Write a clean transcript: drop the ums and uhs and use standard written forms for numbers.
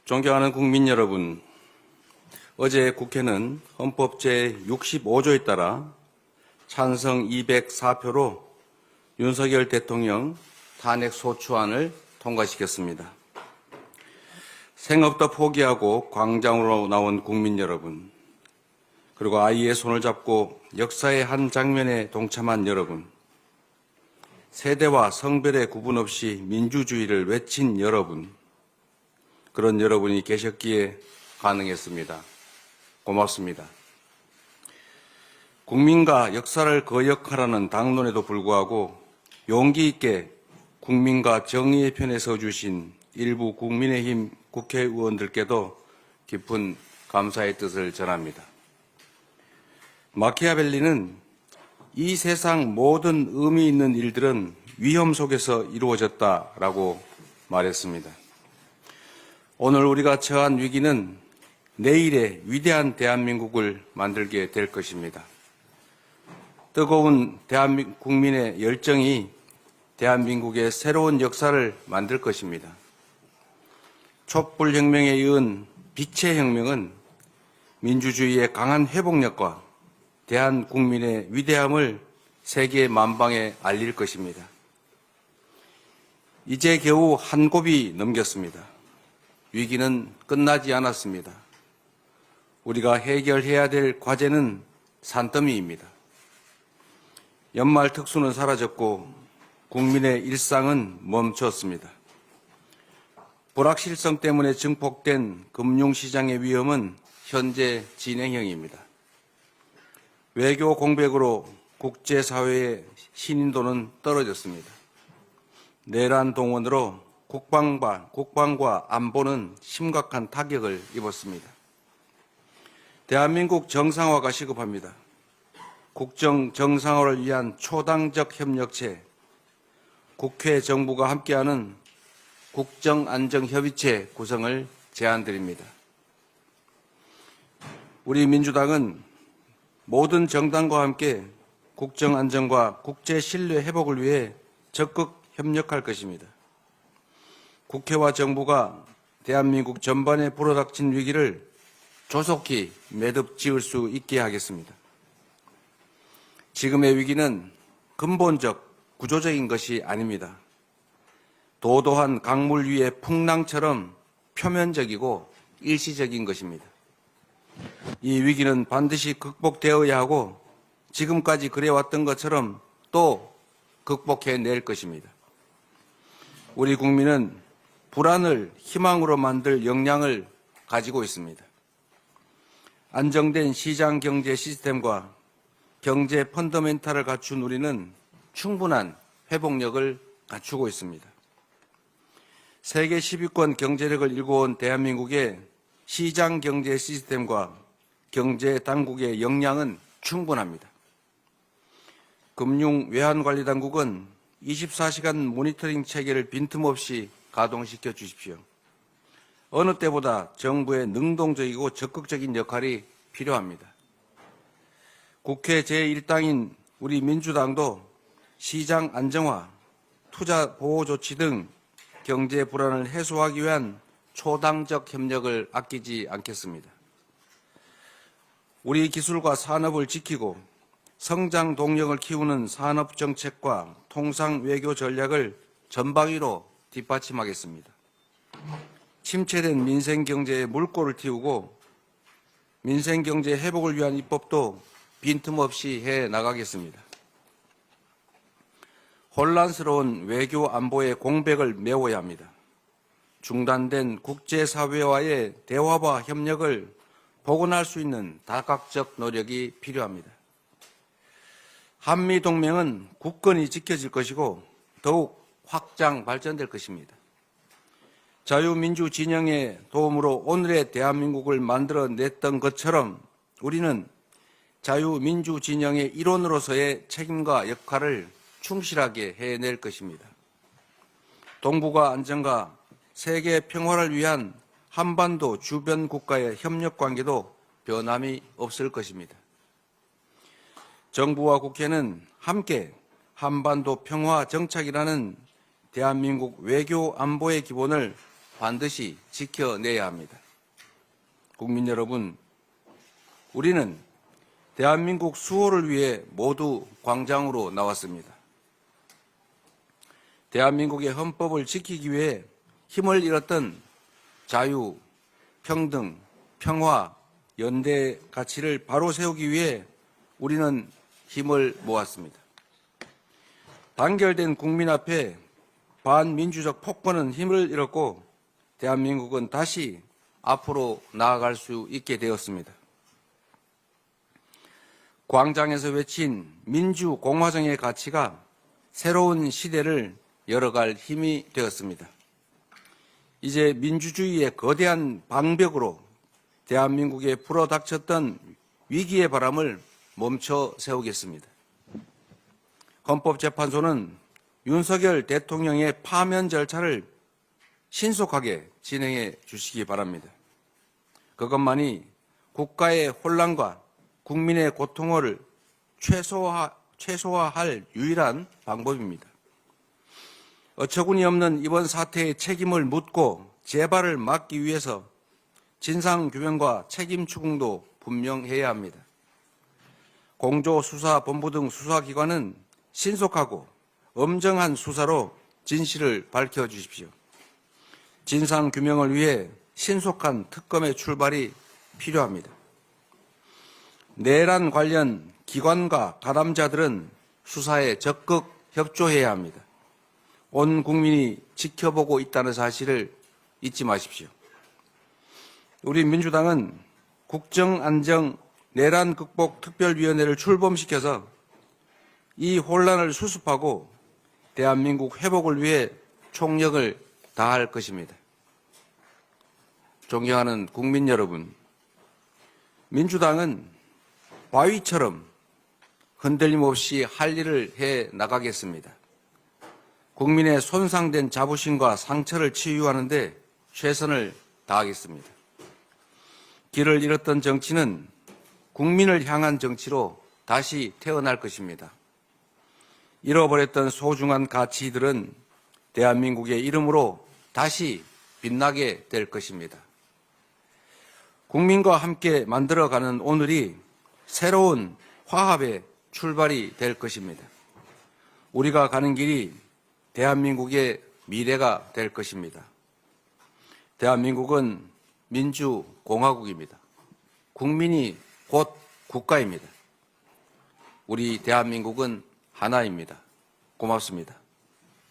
존경하는 국민 여러분, 어제 국회는 헌법 제65조에 따라 찬성 204표로 윤석열 대통령 탄핵 소추안을 통과시켰습니다. 생업도 포기하고 광장으로 나온 국민 여러분, 그리고 아이의 손을 잡고 역사의 한 장면에 동참한 여러분, 세대와 성별의 구분 없이 민주주의를 외친 여러분, 그런 여러분이 계셨기에 가능했습니다. 고맙습니다. 국민과 역사를 거역하라는 당론에도 불구하고 용기 있게 국민과 정의의 편에 서주신 일부 국민의힘 국회의원들께도 깊은 감사의 뜻을 전합니다. 마키아벨리는 이 세상 모든 의미 있는 일들은 위험 속에서 이루어졌다라고 말했습니다. 오늘 우리가 처한 위기는 내일의 위대한 대한민국을 만들게 될 것입니다. 뜨거운 대한민국 국민의 열정이 대한민국의 새로운 역사를 만들 것입니다. 촛불혁명에 이은 빛의 혁명은 민주주의의 강한 회복력과 대한국민의 위대함을 세계 만방에 알릴 것입니다. 이제 겨우 한 곱이 넘겼습니다. 위기는 끝나지 않았습니다. 우리가 해결해야 될 과제는 산더미입니다. 연말 특수는 사라졌고 국민의 일상은 멈췄습니다. 불확실성 때문에 증폭된 금융시장의 위험은 현재 진행형입니다. 외교 공백으로 국제사회의 신인도는 떨어졌습니다. 내란 동원으로 국방과 안보는 심각한 타격을 입었습니다. 대한민국 정상화가 시급합니다. 국정 정상화를 위한 초당적 협력체, 국회 정부가 함께하는 국정안정협의체 구성을 제안드립니다. 우리 민주당은 모든 정당과 함께 국정안정과 국제신뢰 회복을 위해 적극 협력할 것입니다. 국회와 정부가 대한민국 전반에 불어닥친 위기를 조속히 매듭 지을 수 있게 하겠습니다. 지금의 위기는 근본적, 구조적인 것이 아닙니다. 도도한 강물 위의 풍랑처럼 표면적이고 일시적인 것입니다. 이 위기는 반드시 극복되어야 하고 지금까지 그래왔던 것처럼 또 극복해낼 것입니다. 우리 국민은 불안을 희망으로 만들 역량을 가지고 있습니다. 안정된 시장 경제 시스템과 경제 펀더멘탈을 갖춘 우리는 충분한 회복력을 갖추고 있습니다. 세계 10위권 경제력을 일궈온 대한민국의 시장 경제 시스템과 경제 당국의 역량은 충분합니다. 금융 외환관리당국은 24시간 모니터링 체계를 빈틈없이 가동시켜 주십시오. 어느 때보다 정부의 능동적이고 적극적인 역할이 필요합니다. 국회 제1당인 우리 민주당도 시장 안정화, 투자 보호 조치 등 경제 불안을 해소하기 위한 초당적 협력을 아끼지 않겠습니다. 우리 기술과 산업을 지키고 성장 동력을 키우는 산업 정책과 통상 외교 전략을 전방위로 뒷받침하겠습니다. 침체된 민생 경제에 물꼬를 틔우고 민생 경제 회복을 위한 입법도 빈틈없이 해 나가겠습니다. 혼란스러운 외교 안보의 공백을 메워야 합니다. 중단된 국제사회와의 대화와 협력을 복원할 수 있는 다각적 노력이 필요합니다. 한미동맹은 굳건히 지켜질 것이고 더욱 확장 발전될 것입니다. 자유민주 진영의 도움으로 오늘의 대한민국을 만들어냈던 것처럼 우리는 자유민주 진영의 일원으로서의 책임과 역할을 충실하게 해낼 것입니다. 동북아 안정과 세계 평화를 위한 한반도 주변 국가의 협력 관계도 변함이 없을 것입니다. 정부와 국회는 함께 한반도 평화 정착이라는 대한민국 외교 안보의 기본을 반드시 지켜내야 합니다. 국민 여러분, 우리는 대한민국 수호를 위해 모두 광장으로 나왔습니다. 대한민국의 헌법을 지키기 위해 힘을 잃었던 자유, 평등, 평화, 연대 가치를 바로 세우기 위해 우리는 힘을 모았습니다. 단결된 국민 앞에 반민주적 폭거는 힘을 잃었고 대한민국은 다시 앞으로 나아갈 수 있게 되었습니다. 광장에서 외친 민주공화정의 가치가 새로운 시대를 열어갈 힘이 되었습니다. 이제 민주주의의 거대한 방벽으로 대한민국에 불어닥쳤던 위기의 바람을 멈춰 세우겠습니다. 헌법재판소는 윤석열 대통령의 파면 절차를 신속하게 진행해 주시기 바랍니다. 그것만이 국가의 혼란과 국민의 고통을 최소화할 유일한 방법입니다. 어처구니 없는 이번 사태의 책임을 묻고 재발을 막기 위해서 진상규명과 책임 추궁도 분명해야 합니다. 공조수사본부 등 수사기관은 신속하고 엄정한 수사로 진실을 밝혀주십시오. 진상규명을 위해 신속한 특검의 출발이 필요합니다. 내란 관련 기관과 가담자들은 수사에 적극 협조해야 합니다. 온 국민이 지켜보고 있다는 사실을 잊지 마십시오. 우리 민주당은 국정안정 내란 극복 특별위원회를 출범시켜서 이 혼란을 수습하고 대한민국 회복을 위해 총력을 다할 것입니다. 존경하는 국민 여러분, 민주당은 바위처럼 흔들림 없이 할 일을 해 나가겠습니다. 국민의 손상된 자부심과 상처를 치유하는 데 최선을 다하겠습니다. 길을 잃었던 정치는 국민을 향한 정치로 다시 태어날 것입니다. 잃어버렸던 소중한 가치들은 대한민국의 이름으로 다시 빛나게 될 것입니다. 국민과 함께 만들어가는 오늘이 새로운 화합의 출발이 될 것입니다. 우리가 가는 길이 대한민국의 미래가 될 것입니다. 대한민국은 민주공화국입니다. 국민이 곧 국가입니다. 우리 대한민국은 하나입니다. 고맙습니다.